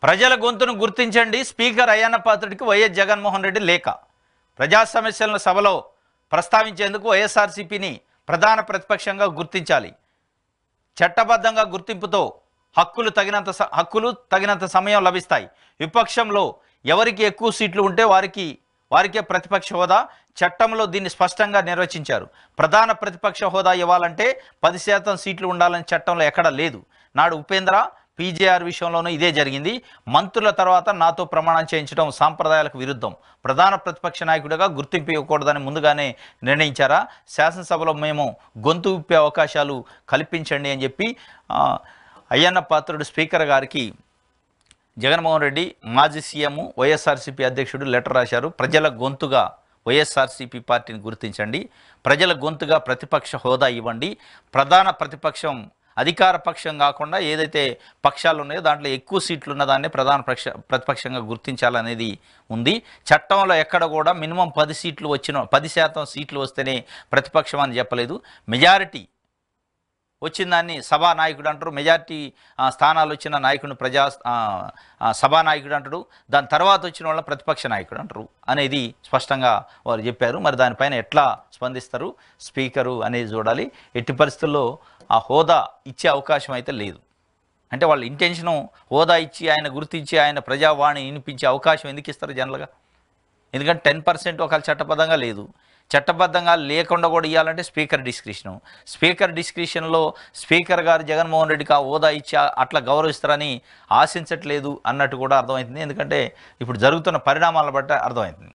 ప్రజల గొంతును గుర్తించండి. స్పీకర్ అయ్యన్న పాత్రుడికి వైఎస్ జగన్మోహన్ రెడ్డి లేఖ. ప్రజా సమస్యలను సభలో ప్రస్తావించేందుకు వైఎస్ఆర్సీపీని ప్రధాన ప్రతిపక్షంగా గుర్తించాలి. చట్టబద్ధంగా గుర్తింపుతో హక్కులు తగినంత సమయం లభిస్తాయి. విపక్షంలో ఎవరికి ఎక్కువ సీట్లు ఉంటే వారికే ప్రతిపక్ష హోదా. చట్టంలో దీన్ని స్పష్టంగా నిర్వచించారు. ప్రధాన ప్రతిపక్ష హోదా ఇవ్వాలంటే 10% సీట్లు ఉండాలని చట్టంలో ఎక్కడా లేదు. నాడు ఉపేంద్ర పీజేఆర్ విషయంలోనూ ఇదే జరిగింది. మంత్రుల తర్వాత నాతో ప్రమాణం చేయించడం సాంప్రదాయాలకు విరుద్ధం. ప్రధాన ప్రతిపక్ష నాయకుడిగా గుర్తింపు ఇవ్వకూడదని ముందుగానే నిర్ణయించారా? శాసనసభలో మేము గొంతు విప్పే అవకాశాలు కల్పించండి అని చెప్పి అయ్యన్న పాత్రుడు స్పీకర్ గారికి జగన్మోహన్ రెడ్డి మాజీ సీఎం వైఎస్ఆర్సీపీ అధ్యక్షుడు లెటర్ రాశారు. ప్రజల గొంతుగా వైఎస్ఆర్సీపీ పార్టీని గుర్తించండి. ప్రజల గొంతుగా ప్రతిపక్ష హోదా ఇవ్వండి. ప్రధాన ప్రతిపక్షం అధికార పక్షం కాకుండా ఏదైతే పక్షాలు ఉన్నాయో దాంట్లో ఎక్కువ సీట్లు ఉన్నదాన్ని ప్రధాన ప్రతిపక్షంగా గుర్తించాలనేది ఉంది. చట్టంలో ఎక్కడ కూడా మినిమం 10% సీట్లు వస్తేనే ప్రతిపక్షం అని చెప్పలేదు. మెజారిటీ వచ్చిన దాన్ని సభానాయకుడు అంటారు. మెజారిటీ స్థానాలు వచ్చిన నాయకుడిని సభానాయకుడు అంటాడు. దాని తర్వాత వచ్చిన వాళ్ళని ప్రతిపక్ష నాయకుడు అంటారు అనేది స్పష్టంగా వారు చెప్పారు. మరి దానిపైన ఎట్లా స్పందిస్తారు స్పీకరు అనేది చూడాలి. ఎట్టి పరిస్థితుల్లో ఆ హోదా ఇచ్చే అవకాశం అయితే లేదు. అంటే వాళ్ళ ఇంటెన్షను హోదా ఇచ్చి ఆయన గుర్తించి ఆయన ప్రజావాణి వినిపించే అవకాశం ఎందుకు ఇస్తారు జనరల్గా? ఎందుకంటే 10% ఒకవేళ చట్టబద్ధంగా లేదు. చట్టబద్ధంగా లేకుండా కూడా ఇవ్వాలంటే స్పీకర్ డిస్క్రిషన్లో స్పీకర్ గారు జగన్మోహన్ రెడ్డికి ఆ హోదా ఇచ్చి అట్లా గౌరవిస్తారని ఆశించట్లేదు అన్నట్టు కూడా అర్థమవుతుంది. ఎందుకంటే ఇప్పుడు జరుగుతున్న పరిణామాలను బట్టి అర్థమవుతుంది.